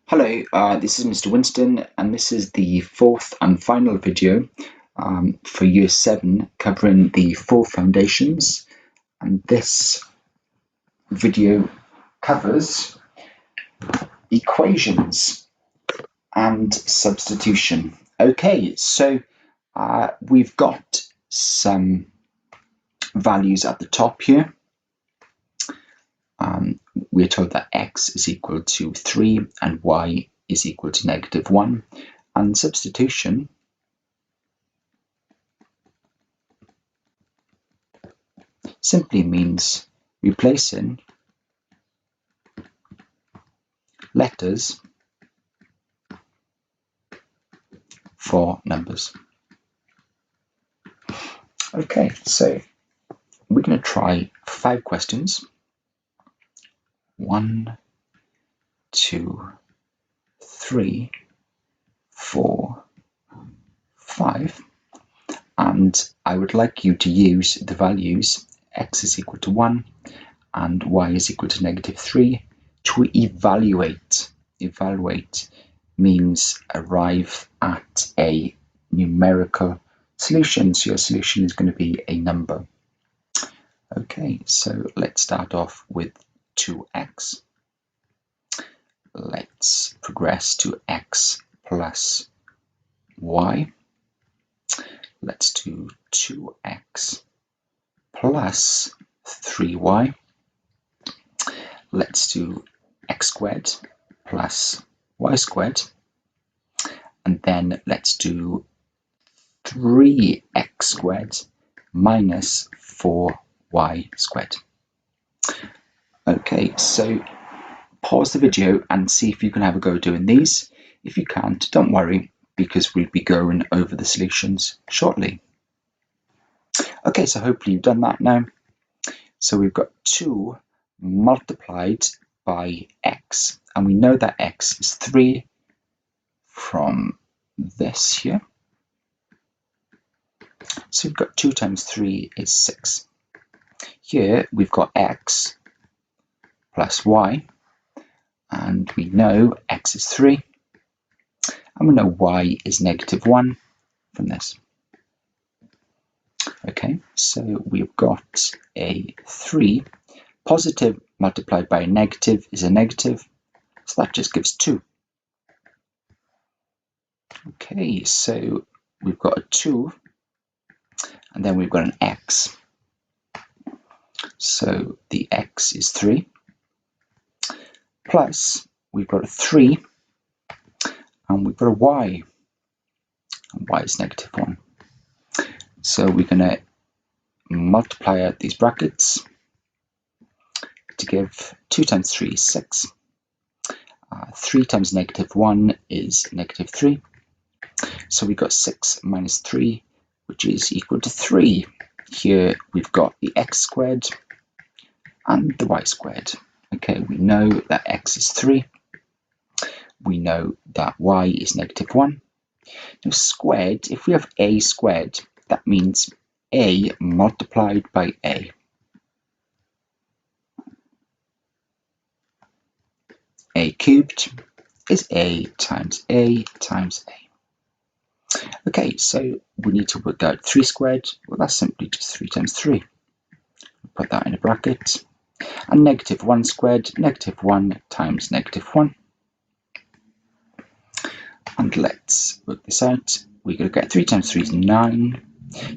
Hello, this is Mr. Winston, and this is the fourth and final video for Year 7 covering the 4 foundations. And this video covers equations and substitution. Okay, so we've got some values at the top here. We're told that x is equal to 3 and y is equal to -1. And substitution simply means replacing letters for numbers. Okay, so we're going to try 5 questions. 1, 2, 3, 4, 5, and I would like you to use the values x is equal to 1 and y is equal to -3 to evaluate. Evaluate means arrive at a numerical solution, so your solution is going to be a number. Okay, so let's start off with 2x. Let's progress to x plus y. Let's do 2x plus 3y. Let's do x squared plus y squared. And then let's do 3x squared minus 4y squared. Okay, so pause the video and see if you can have a go doing these. If you can't, don't worry, because we'll be going over the solutions shortly. Okay, so hopefully you've done that now. So we've got 2 multiplied by x, and we know that x is 3 from this here. So we've got 2 times 3 is 6. Here we've got x plus y, and we know x is 3, and we know y is -1 from this. Okay, so we've got a 3. Positive multiplied by a negative is a negative, so that just gives 2. Okay, so we've got a 2, and then we've got an x. So the x is 3, plus we've got a 3, and we've got a y, and y is -1. So we're going to multiply out these brackets to give 2 times 3 is 6. 3 times -1 is -3. So we've got 6 minus 3, which is equal to 3. Here we've got the x squared and the y squared. Okay, we know that x is 3. We know that y is -1. Now squared, if we have a squared, that means a multiplied by a. A cubed is a times a times a. Okay, so we need to work out 3 squared. Well, that's simply just 3 times 3. Put that in a bracket. And -1 squared, -1 times -1. And let's work this out. We're going to get 3 times 3 is 9.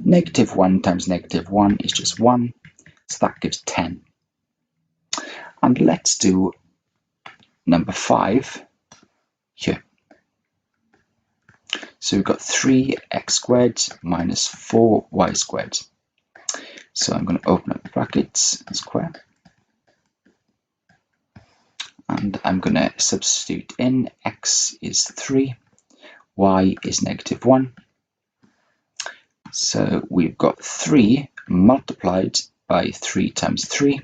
-1 times -1 is just 1. So that gives 10. And let's do number 5 here. So we've got 3x squared minus 4y squared. So I'm going to open up the brackets and square. And I'm going to substitute in x is 3, y is -1. So we've got 3 multiplied by 3 times 3.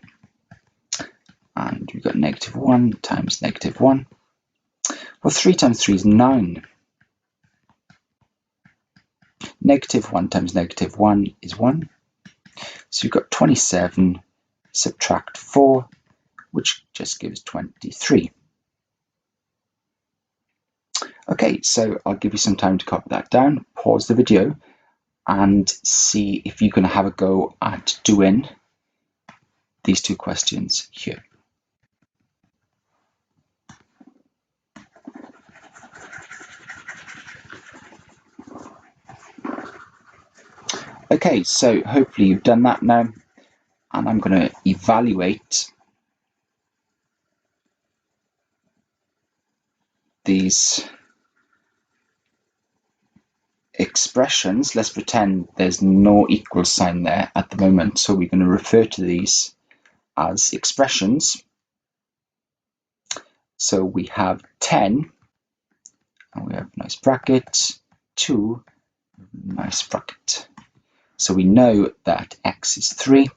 And we've got -1 times -1. Well, 3 times 3 is 9. -1 times -1 is 1. So you've got 27, subtract 4, which just gives 23. Okay, so I'll give you some time to copy that down, pause the video, and see if you can have a go at doing these two questions here. Okay, so hopefully you've done that now, and I'm going to evaluate these expressions. Let's pretend there's no equal sign there at the moment, so we're going to refer to these as expressions. So we have 10, and we have a nice bracket, 2, nice bracket. So we know that x is 3.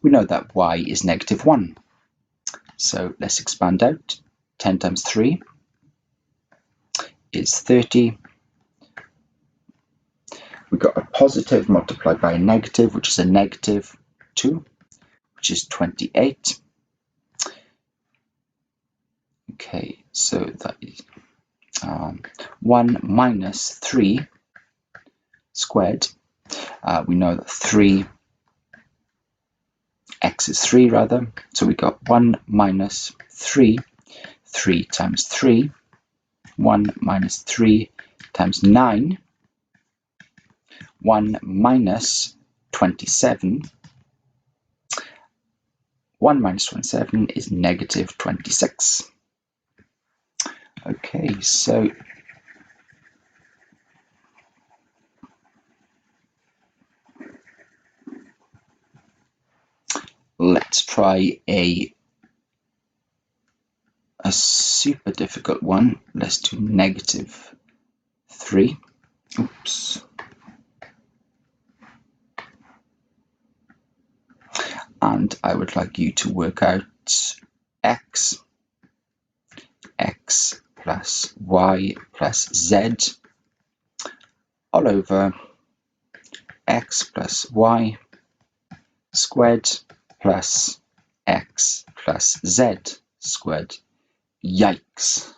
We know that y is -1. So let's expand out. 10 times 3 is 30. We've got a positive multiplied by a negative, which is a -2, which is 28. Okay, so that is 1 minus 3 squared. We know that x is 3 rather. So we got 1 minus 3, 3 times 3, 1 minus 3 times 9, 1 minus 27. 1 minus 27 is -26. Okay, so let's try a super difficult one. Let's do -3. Oops. And I would like you to work out x plus y plus z all over x plus y squared plus x plus z squared. Yikes.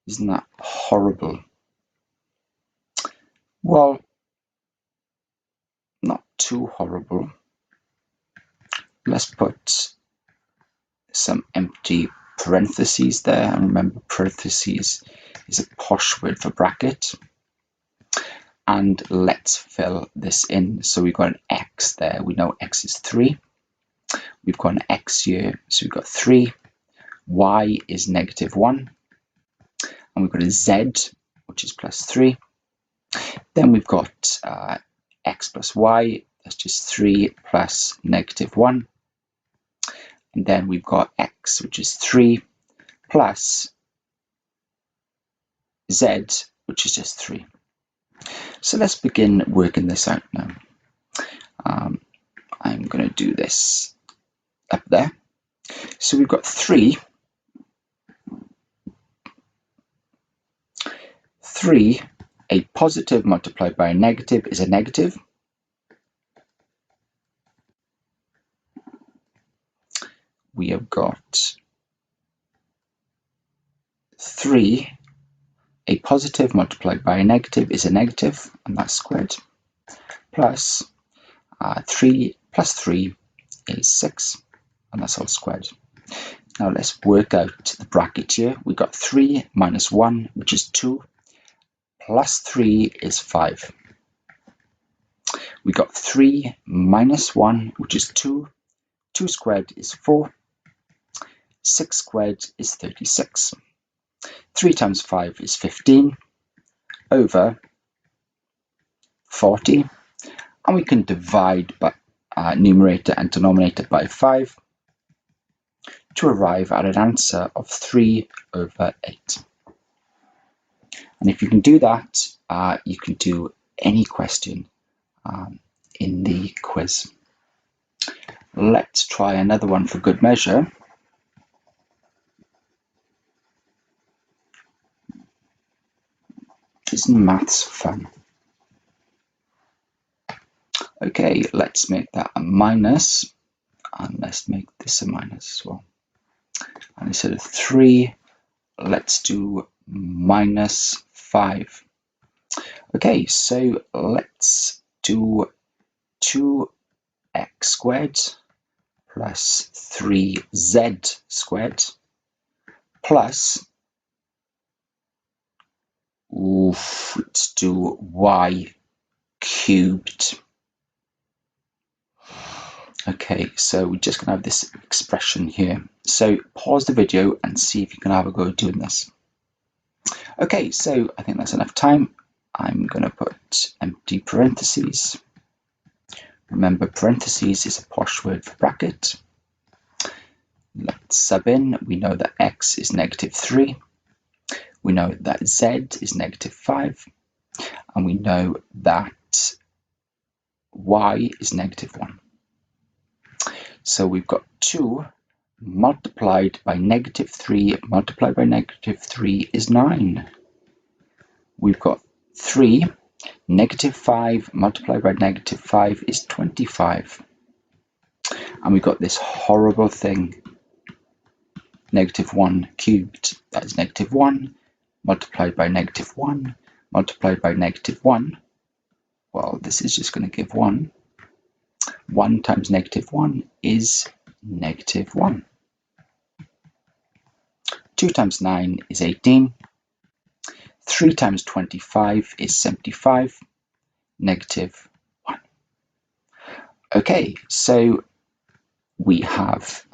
Isn't that horrible? Well, not too horrible. Let's put some empty parentheses there. And remember, parentheses is a posh word for bracket. And let's fill this in. So we've got an x there. We know x is 3. We've got an x here. So we've got 3. Y is -1. And we've got a z, which is +3. Then we've got x plus y. That's just 3 plus -1. And then we've got x, which is 3, plus z, which is just 3. So let's begin working this out now. I'm going to do this up there. So we've got 3. 3, a positive multiplied by a negative is a negative. We have got 3, a positive multiplied by a negative is a negative, and that's squared, plus 3 plus 3 is 6, and that's all squared. Now let's work out the bracket here. We've got 3 minus 1, which is 2, plus 3 is 5. We got 3 minus 1, which is 2. 2 squared is 4. 6 squared is 36. 3 times 5 is 15 over 40. And we can divide by numerator and denominator by 5 to arrive at an answer of 3 over 8. And if you can do that, you can do any question in the quiz. Let's try another one for good measure. Isn't maths fun? Okay, let's make that a minus, and let's make this a minus as well. And instead of 3, let's do minus 5. Okay, so let's do 2x squared plus 3z squared plus, let's do y cubed. Okay, so we're just going to have this expression here. So pause the video and see if you can have a go at doing this. Okay, so I think that's enough time. I'm going to put empty parentheses. Remember, parentheses is a posh word for bracket. Let's sub in. We know that x is -3. We know that z is -5. And we know that y is -1. So we've got 2 multiplied by -3 multiplied by -3 is 9. We've got 3, -5 multiplied by -5 is 25. And we've got this horrible thing, -1 cubed. That is -1 multiplied by -1 multiplied by -1. Well, this is just going to give 1. 1 times -1 is -1. 2 times 9 is 18. 3 times 25 is 75. -1. Okay, so we have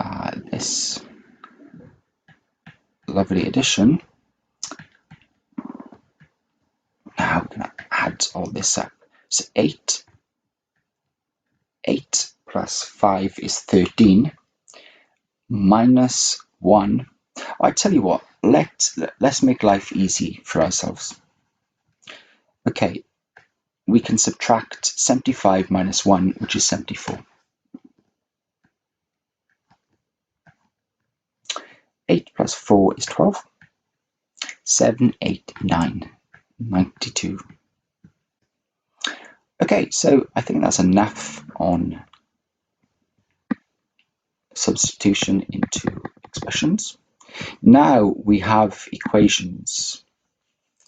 this lovely addition. Now we're going to add all this up. So 8 plus 5 is 13, minus 1. I tell you what, let's make life easy for ourselves. Okay, we can subtract 75 minus 1, which is 74. 8 plus 4 is 12. 7, 8, 9, 92. Okay, so I think that's enough on substitution into expressions. Now we have equations.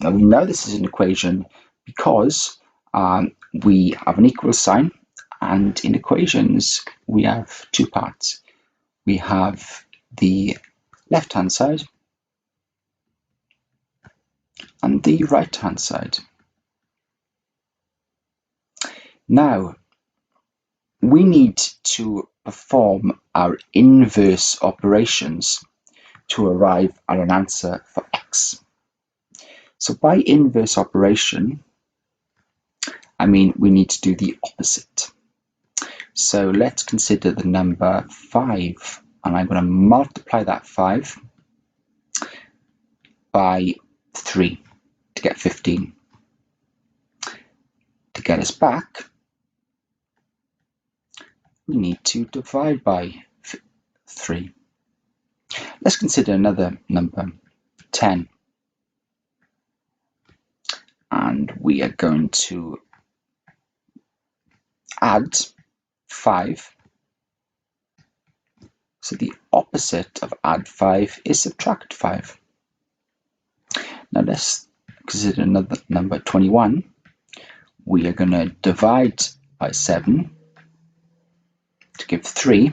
Now we know this is an equation because we have an equal sign, and in equations we have 2 parts. We have the left-hand side and the right-hand side. Now, we need to perform our inverse operations to arrive at an answer for x. So by inverse operation, I mean we need to do the opposite. So let's consider the number 5, and I'm going to multiply that 5 by 3 to get 15. To get us back, we need to divide by 3. Let's consider another number, 10. And we are going to add 5. So the opposite of add 5 is subtract 5. Now let's consider another number, 21. We are going to divide by 7 to give 3,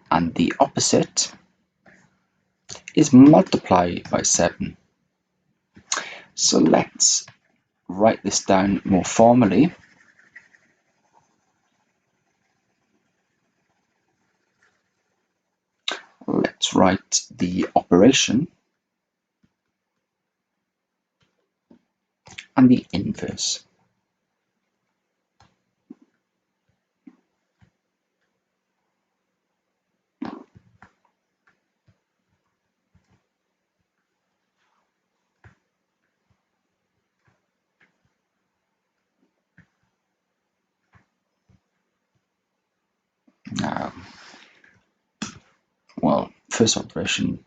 and the opposite is multiply by 7. So let's write this down more formally. Let's write the operation and the inverse. Now, well, first operation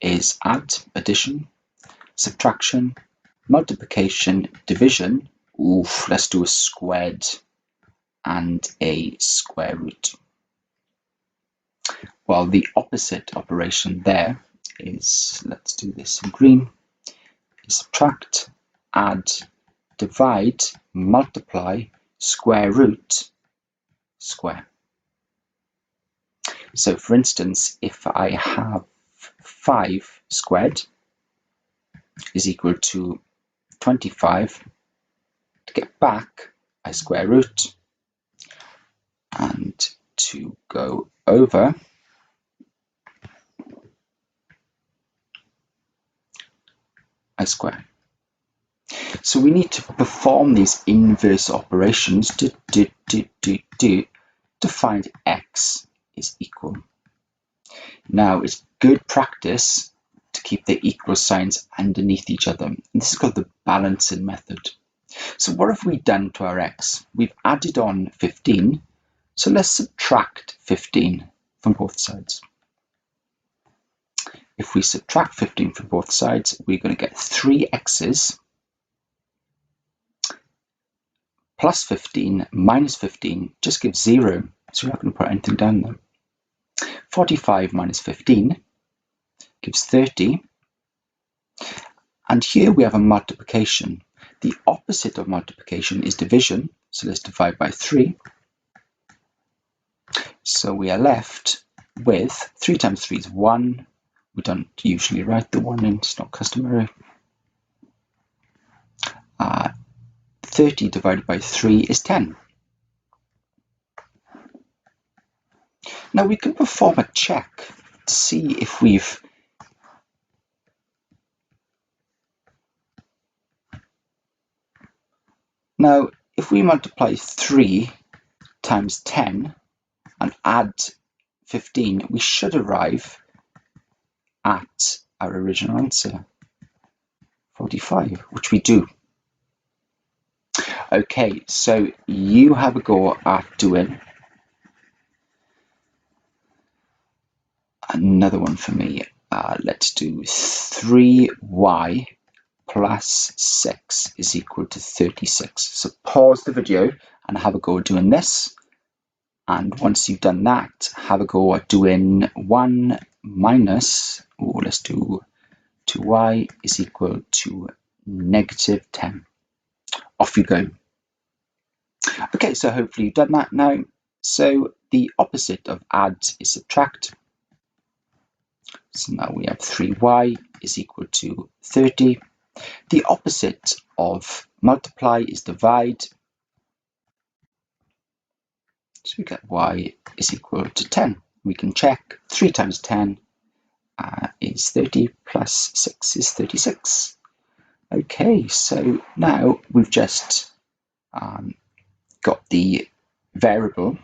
is add, addition, subtraction, multiplication, division. Oof, let's do a squared and a square root. Well, the opposite operation there is, let's do this in green, subtract, add, divide, multiply, square root, square. So for instance, if I have 5 squared is equal to 25, to get back, I square root, and to go over, I square. So we need to perform these inverse operations to find x is equal. Now it's good practice to keep the equal signs underneath each other. And this is called the balancing method. So what have we done to our x? We've added on 15, so let's subtract 15 from both sides. If we subtract 15 from both sides, we're going to get 3 x's plus 15 minus 15 just gives 0, so we're not going to put anything down there. 45 minus 15 gives 30. And here we have a multiplication. The opposite of multiplication is division, so let's divide by 3. So we are left with 3 times 3 is 1. We don't usually write the 1 in, it's not customary. 30 divided by 3 is 10. Now we can perform a check to see if we've Now, if we multiply 3 times 10 and add 15, we should arrive at our original answer, 45, which we do. Okay, so you have a go at doing another one for me. Let's do 3y plus 6 is equal to 36. So pause the video and have a go at doing this. And once you've done that, have a go at doing 1 minus, let's do 2y is equal to negative 10. Off you go. Okay, so hopefully you've done that now. So the opposite of add is subtract. So now we have 3y is equal to 30. The opposite of multiply is divide. So we get y is equal to 10. We can check 3 times 10 is 30 plus 6 is 36. Okay, so now we've just got the variable,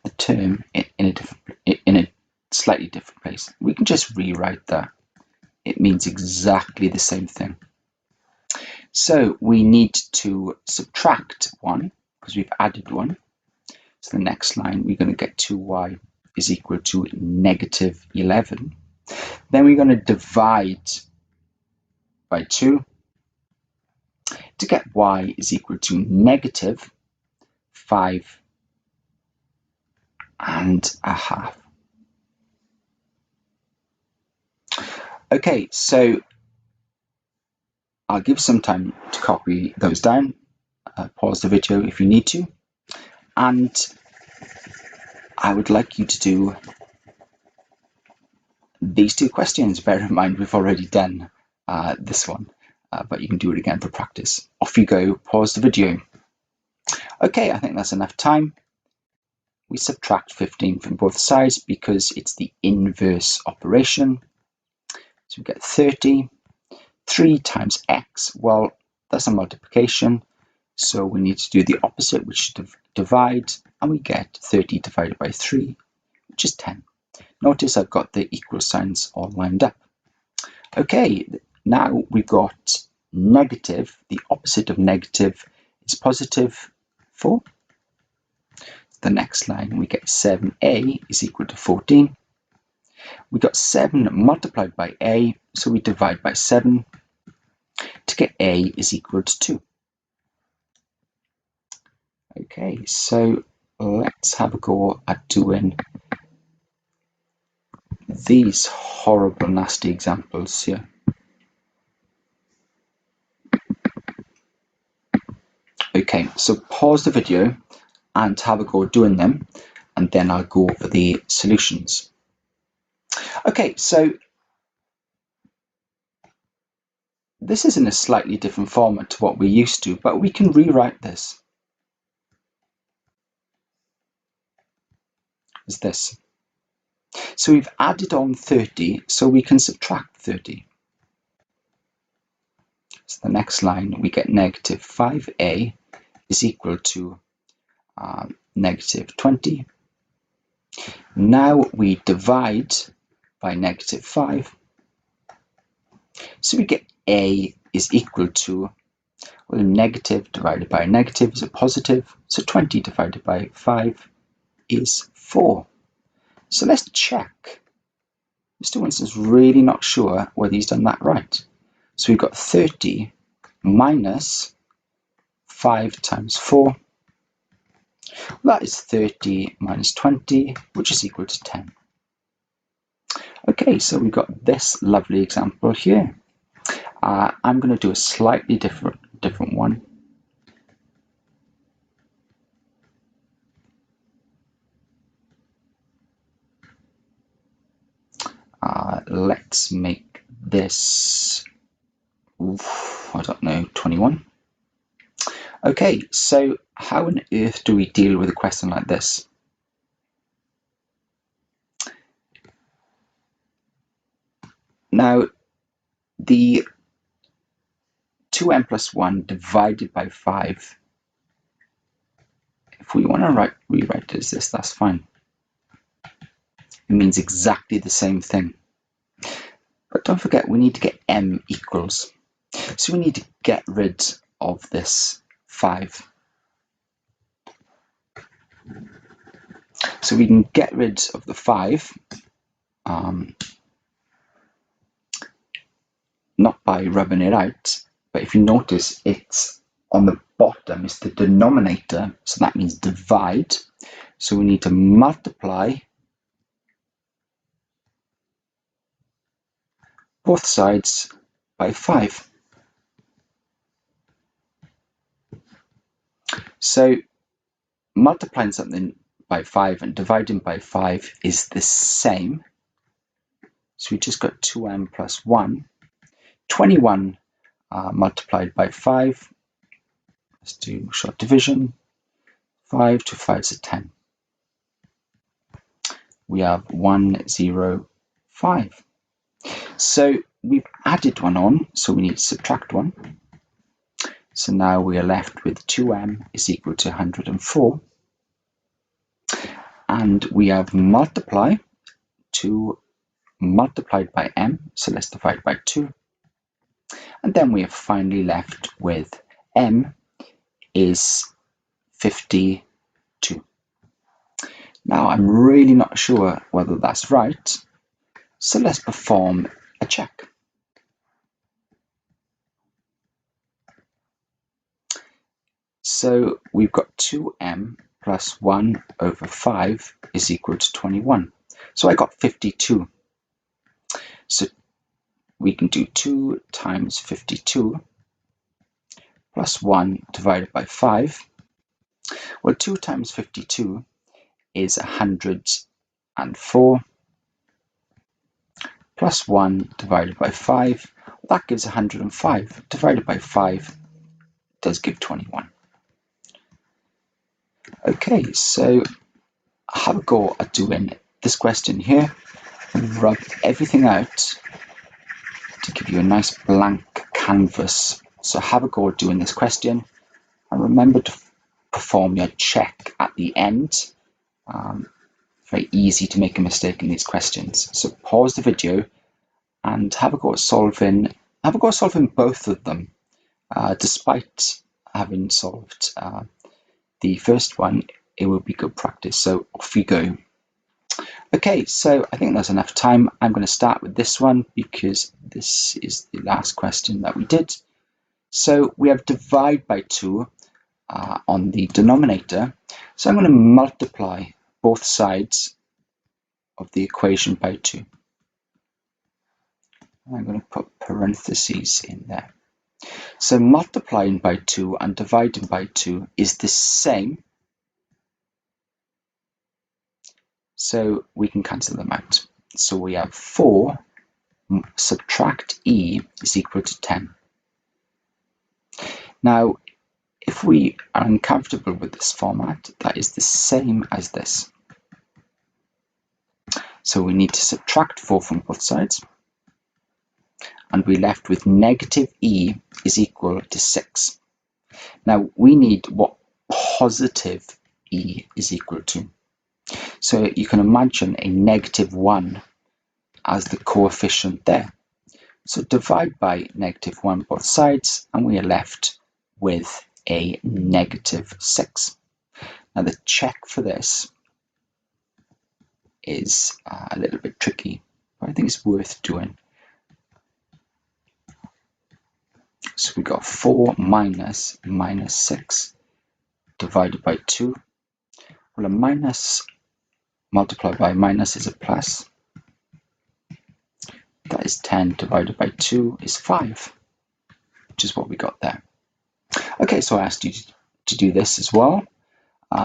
the term in a slightly different place. We can just rewrite that. It means exactly the same thing. So we need to subtract 1 because we've added 1. So the next line, we're going to get 2y is equal to negative 11. Then we're going to divide by 2 to get y is equal to negative 5 and a half. Okay, so I'll give some time to copy those down. Pause the video if you need to. And I would like you to do these 2 questions. Bear in mind, we've already done this one, but you can do it again for practice. Off you go, pause the video. Okay, I think that's enough time. We subtract 15 from both sides because it's the inverse operation. So we get 30. 3 times x, well, that's a multiplication. So we need to do the opposite, which is divide, and we get 30 divided by 3, which is 10. Notice I've got the equal signs all lined up. Okay, now we've got negative. The opposite of negative is positive 4. The next line, we get 7a is equal to 14. We got 7 multiplied by a, so we divide by 7 to get a is equal to 2. Okay, so let's have a go at doing these horrible, nasty examples here. Okay, so pause the video and have a go doing them, and then I'll go over the solutions. Okay, so this is in a slightly different format to what we're used to, but we can rewrite this as this. So we've added on 30, so we can subtract 30. So the next line, we get negative 5a is equal to negative 20. Now we divide by negative 5. So we get a is equal to, well, a negative divided by a negative is a positive. So 20 divided by 5 is 4. So let's check. Mr. Winston's really not sure whether he's done that right. So we've got 30 minus 5 times 4. That is 30 minus 20, which is equal to 10. Okay, so we've got this lovely example here. I'm going to do a slightly different one. Let's make this, I don't know, 21. Okay, so how on earth do we deal with a question like this? Now, the 2n plus 1 divided by 5, if we want to rewrite it as this, that's fine. It means exactly the same thing. But don't forget, we need to get m equals. So we need to get rid of this 5. So we can get rid of the 5, not by rubbing it out, but if you notice, it's on the bottom, it's the denominator, so that means divide. So we need to multiply both sides by 5. So multiplying something by 5 and dividing by 5 is the same. So we just got 2m plus 1. 21 multiplied by 5. Let's do short division. 5 to 5 is 10. We have 105. So we've added one on, so we need to subtract one. So now we are left with 2m is equal to 104. And we have multiply, 2 multiplied by m, so let's divide by 2. And then we are finally left with m is 52. Now I'm really not sure whether that's right, so let's perform a check. So we've got 2m plus 1 over 5 is equal to 21. So I got 52. So we can do 2 times 52 plus 1 divided by 5. Well, 2 times 52 is 104 plus 1 divided by 5. That gives 105. Divided by 5 does give 21. Okay, so have a go at doing this question here. Rub everything out to give you a nice blank canvas. So have a go at doing this question, and remember to perform your check at the end. Very easy to make a mistake in these questions. So pause the video and have a go at solving both of them. Despite having solved the first one, it will be good practice. So off we go. Okay, so I think there's enough time. I'm going to start with this one because this is the last question that we did. So we have divide by 2 on the denominator. So I'm going to multiply both sides of the equation by 2. I'm going to put parentheses in there. So multiplying by 2 and dividing by 2 is the same. So we can cancel them out. So we have 4 subtract e is equal to 10. Now, if we are uncomfortable with this format, that is the same as this. So we need to subtract 4 from both sides, and we're left with negative e is equal to 6. Now we need what positive e is equal to. So you can imagine a negative 1 as the coefficient there. So divide by negative 1 both sides, and we are left with a negative 6. Now the check for this is a little bit tricky, but I think it's worth doing. So we got 4 minus 6 divided by 2. Well, a minus multiplied by minus is a plus. That is 10 divided by 2 is 5, which is what we got there. Okay, so I asked you to do this as well.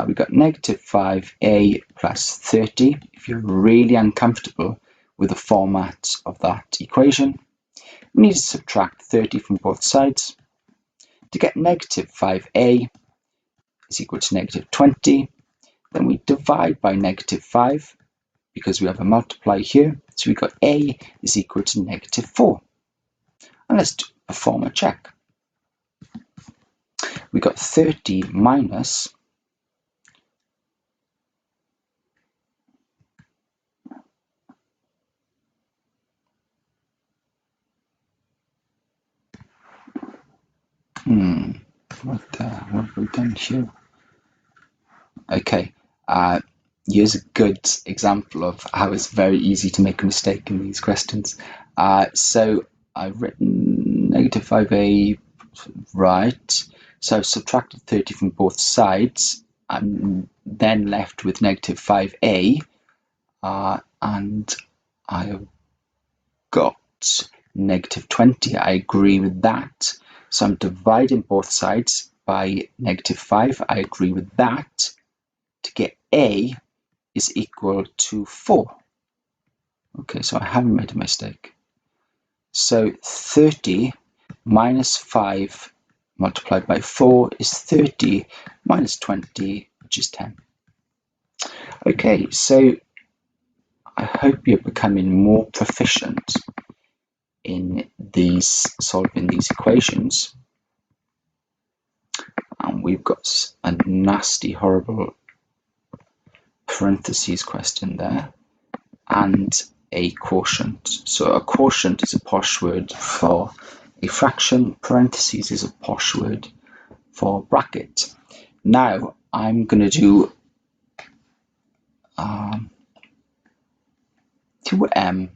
We got negative 5a plus 30. If you're really uncomfortable with the format of that equation, we need to subtract 30 from both sides. To get negative 5a is equal to negative 20, then we divide by negative 5 because we have a multiply here. So we got a is equal to negative 4. And let's perform a check. We got 30 minus what have we done here? Okay, here's a good example of how it's very easy to make a mistake in these questions. So I've written negative 5a, right? So I've subtracted 30 from both sides. I'm then left with negative 5a, and I have got negative 20. I agree with that. So I'm dividing both sides by negative 5. I agree with that. To get a is equal to 4. Okay, so I haven't made a mistake. So 30 minus 5 multiplied by 4 is 30 minus 20, which is 10. Okay, so I hope you're becoming more proficient in solving these equations. And we've got a nasty, horrible parentheses question there, and a quotient. So a quotient is a posh word for a fraction. Parentheses is a posh word for bracket. Now I'm going to do 2m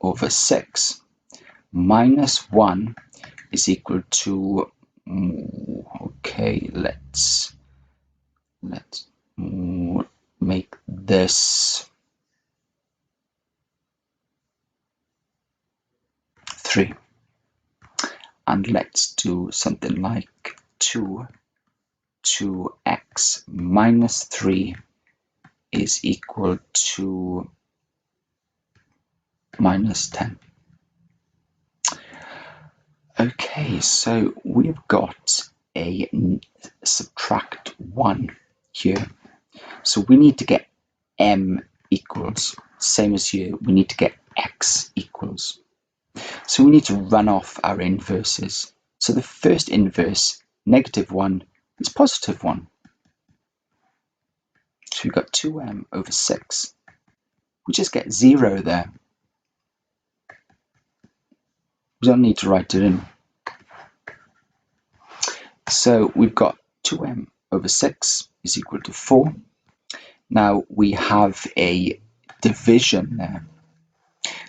over 6 minus 1 is equal to, okay, let's make this 3. And let's do something like 2x minus 3 is equal to minus 10. Okay, so we've got a subtract 1 here. So we need to get m equals, same as here, we need to get x equals. So we need to run off our inverses. So the first inverse, negative 1, is positive 1. So we've got 2m over 6. We just get 0 there. We don't need to write it in. So we've got 2m over 6 is equal to 4. Now we have a division there.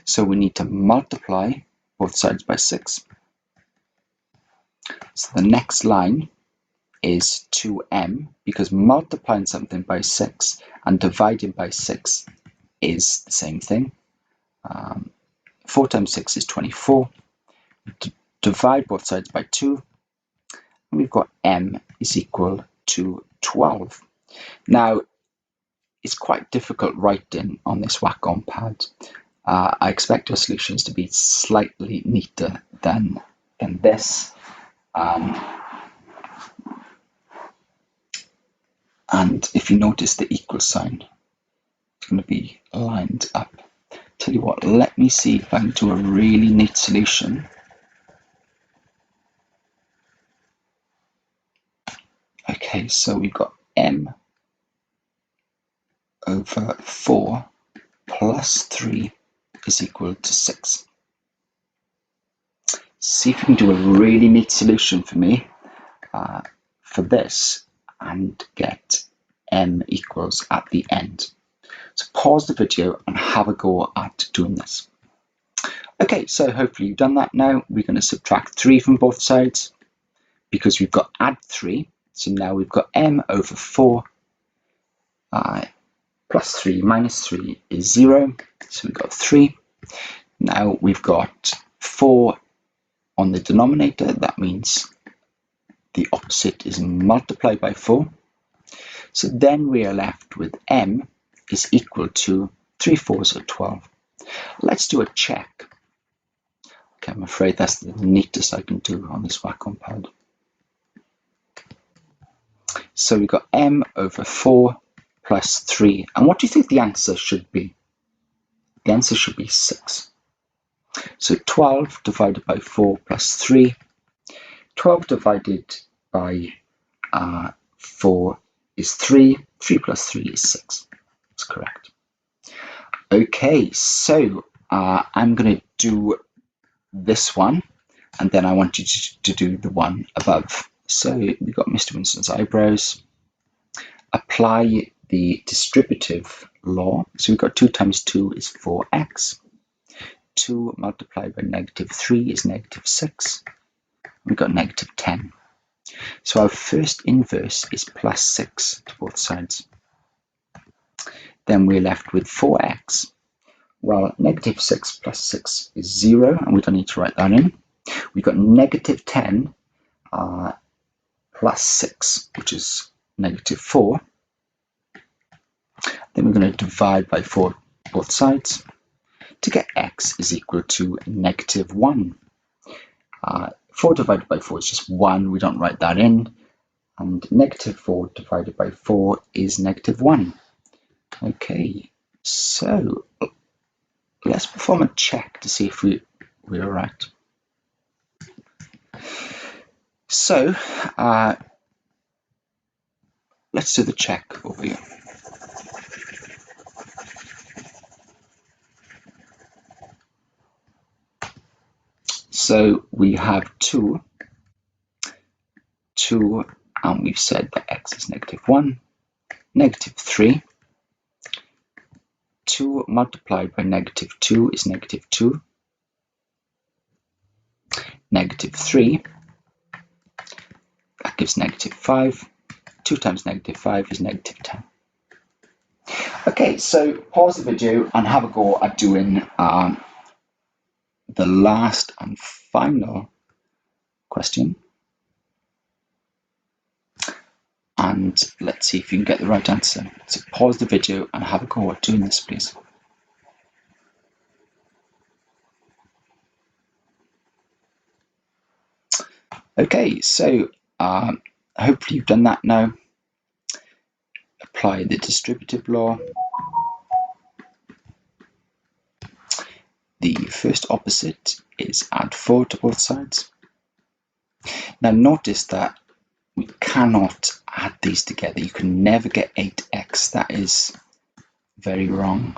So we need to multiply both sides by 6. So the next line is 2m, because multiplying something by 6 and dividing by 6 is the same thing. 4 times 6 is 24. Divide both sides by 2. and we've got m is equal to 12. Now, it's quite difficult writing on this Wacom pad. I expect your solutions to be slightly neater than this. And if you notice the equal sign, it's going to be lined up. Tell you what, let me see if I can do a really neat solution. Okay, so we've got m over 4 plus 3 is equal to 6. See if you can do a really neat solution for me for this and get m equals at the end. So pause the video and have a go at doing this. Okay, so hopefully you've done that now. We're going to subtract 3 from both sides because we've got add 3. So now we've got m over 4 plus 3 minus 3 is 0. So we've got 3. Now we've got 4 on the denominator. That means the opposite is multiplied by 4. So then we are left with m is equal to 3 fours are 12. Let's do a check. Okay, I'm afraid that's the neatest I can do on this Wacom pad. So we've got m over 4 plus 3. And what do you think the answer should be? The answer should be 6. So 12 divided by 4 plus 3. 12 divided by 4 is 3. 3 plus 3 is 6. That's correct. Okay, so I'm going to do this one, and then I want you to do the one above. So we've got Mr. Winston's eyebrows. Apply the distributive law. So we've got 2 times 2 is 4x. 2 multiplied by negative 3 is negative 6. We've got negative 10. So our first inverse is plus 6 to both sides. Then we're left with 4x. Well, negative 6 plus 6 is 0, and we don't need to write that in. We've got negative 10 plus 6, which is negative 4. Then we're going to divide by 4 both sides to get x is equal to negative 1. 4 divided by 4 is just 1. We don't write that in. And negative 4 divided by 4 is negative 1. Okay, so let's perform a check to see if we're right. So let's do the check over here. So we have 2, and we've said that x is negative 1, negative 3. 2 multiplied by negative 2 is negative 2. Negative 3, that gives negative 5. 2 times negative 5 is negative 10. Okay, so pause the video and have a go at doing the last and final question. And let's see if you can get the right answer. So pause the video and have a go at doing this, please. Okay, so hopefully you've done that now. Apply the distributive law. The first opposite is add 4 to both sides. Now notice that we cannot add these together. You can never get 8x. That is very wrong.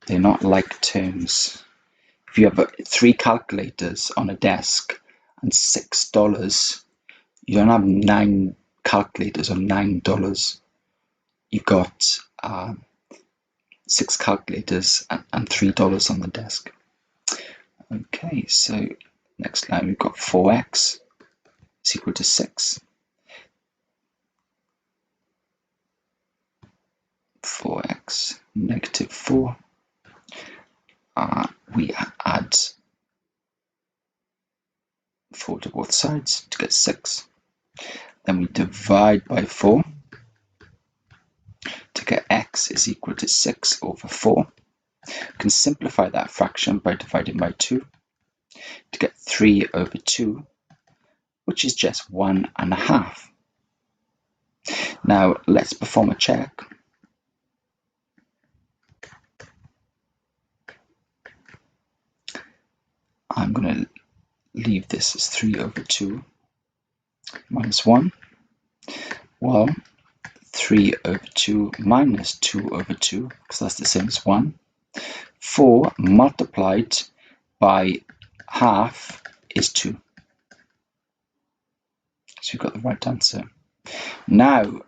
They're not like terms. If you have 3 calculators on a desk and $6, you don't have 9 calculators or $9. You've got 6 calculators and $3 on the desk. Okay, so next line we've got 4x is equal to 6. 4x negative 4. We add 4 to both sides to get 6. Then we divide by 4 to get x is equal to 6 over 4. We can simplify that fraction by dividing by 2 to get 3 over 2, which is just 1.5. Now let's perform a check. I'm going to leave this as 3 over 2 minus 1. Well, 3 over 2 minus 2 over 2, because that's the same as 1. 4 multiplied by half is 2. So we've got the right answer. Now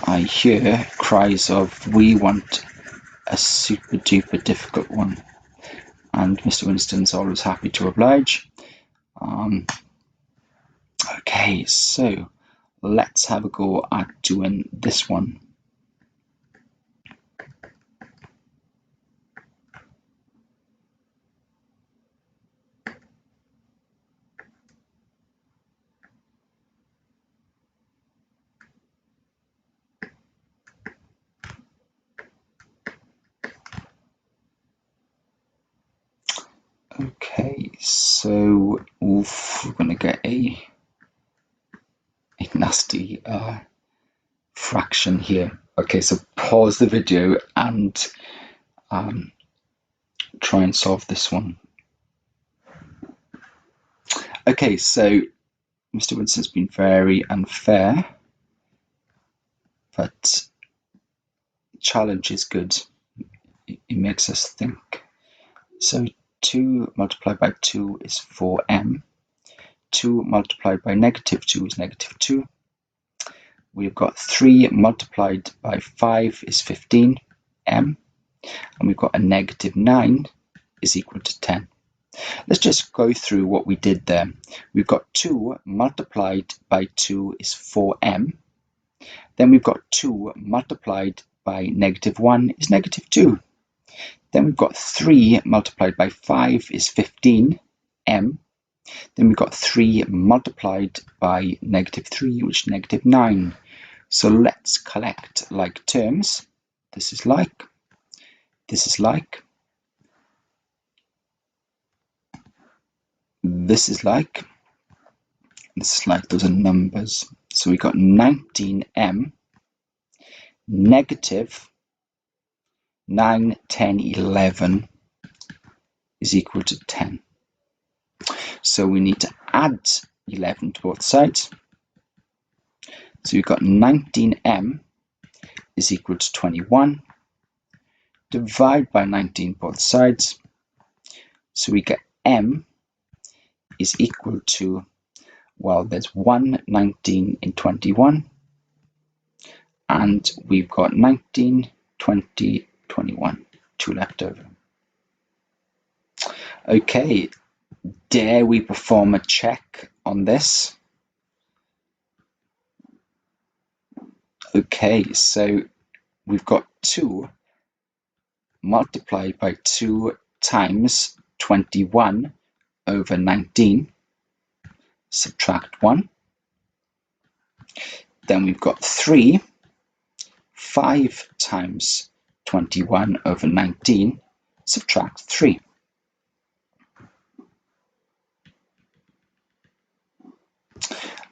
I hear cries of, we want a super duper difficult one. And Mr. Winston's always happy to oblige. Okay, so let's have a go at doing this one. Okay, so we're going to get a nasty fraction here. Okay, so pause the video and try and solve this one. Okay, so Mr. Winston's been very unfair, but challenge is good. It makes us think. So 2 multiplied by 2 is 4m. 2 multiplied by negative 2 is negative 2. We've got 3 multiplied by 5 is 15m. And we've got a negative 9 is equal to 10. Let's just go through what we did there. We've got 2 multiplied by 2 is 4m. Then we've got 2 multiplied by negative 1 is negative 2. Then we've got 3 multiplied by 5 is 15m. Then we've got 3 multiplied by negative 3, which is negative 9. So let's collect like terms. This is like, this is like, this is like, this is like. Those are numbers. So we got 19m, negative 9, 10, 11 is equal to 10. So we need to add 11 to both sides. So we've got 19m is equal to 21. Divide by 19 both sides. So we get m is equal to, well, there's 1 19 in 21. And we've got 19, 20, 21, 2 left over. Okay, dare we perform a check on this? Okay, so we've got 2 multiplied by 2 times 21 over 19, subtract 1. Then we've got 3, 5 times 21 over 19, subtract 3.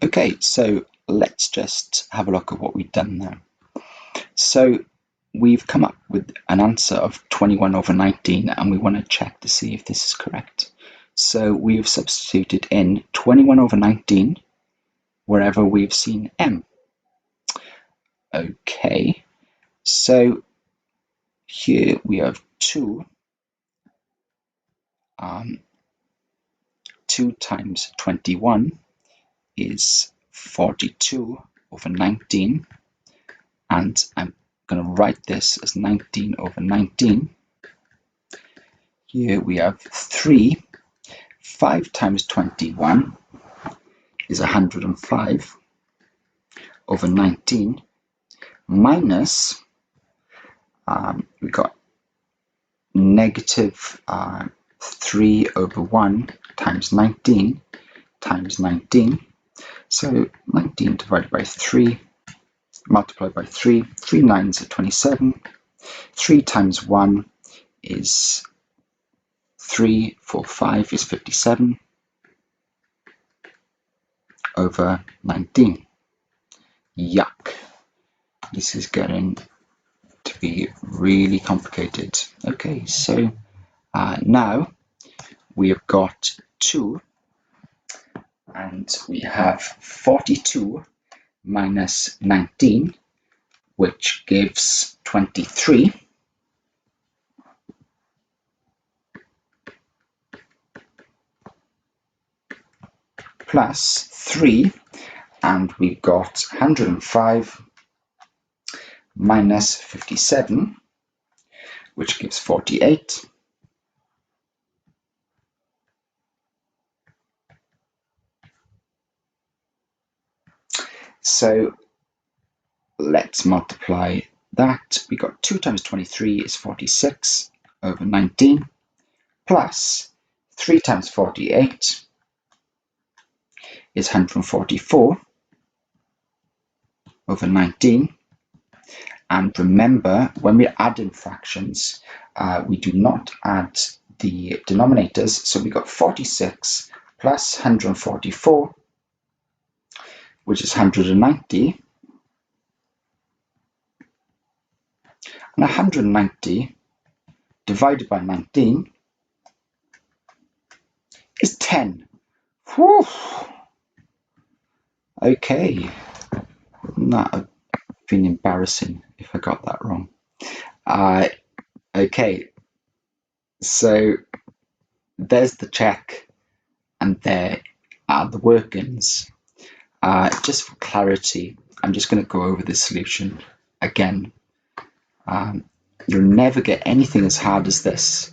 Okay, so let's just have a look at what we've done there. So we've come up with an answer of 21 over 19, and we want to check to see if this is correct. So we've substituted in 21 over 19 wherever we've seen m. Okay, so here we have 2 times 21 is 42 over 19, and I'm going to write this as 19 over 19. Here we have 3. 5 times 21 is 105 over 19, minus, we got negative 3 over 1 times 19 times 19. So 19 divided by 3, multiplied by 3. 3 9s are 27. 3 times 1 is 3. 4, 5 is 57 over 19. Yuck. This is getting to be really complicated. Okay, so now we have got 2, and we have 42 minus 19, which gives 23. Plus 3, and we've got 105 minus 57, which gives 48. So let's multiply that. We got 2 times 23 is 46 over 19, plus 3 times 48 is 144 over 19. And remember, when we're adding fractions, we do not add the denominators. So we got 46 plus 144, which is 190. And 190 divided by 19 is 10. Whew. Okay, wouldn't that have been embarrassing if I got that wrong? Okay, so there's the check, and there are the workings. Just for clarity, I'm just going to go over this solution again. You'll never get anything as hard as this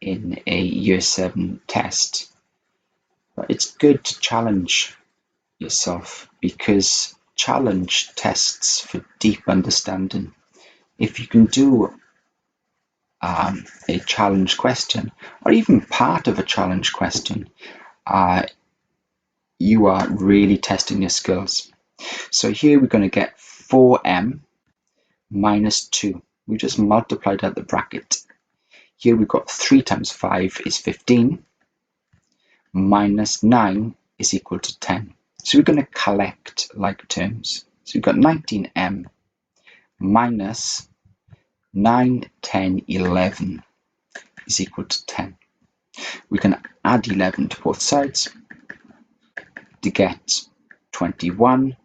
in a Year 7 test. But it's good to challenge yourself, because challenge tests for deep understanding. If you can do a challenge question, or even part of a challenge question, you are really testing your skills. So here we're going to get 4m minus 2. We just multiplied out the bracket. Here we've got 3 times 5 is 15, minus 9 is equal to 10. So we're going to collect like terms. So we've got 19m minus 9, 10, 11 is equal to 10. We can add 11 to both sides to get 21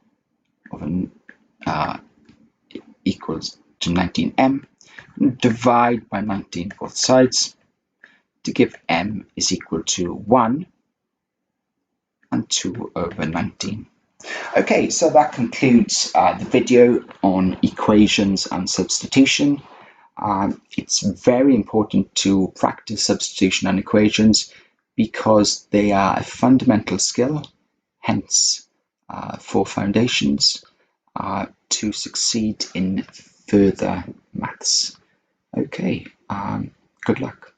equals to 19m. Divide by 19 both sides to give m is equal to 1 and 2 over 19. Okay, so that concludes the video on equations and substitution. It's very important to practice substitution and equations because they are a fundamental skill, hence for foundations to succeed in further maths. Okay, good luck.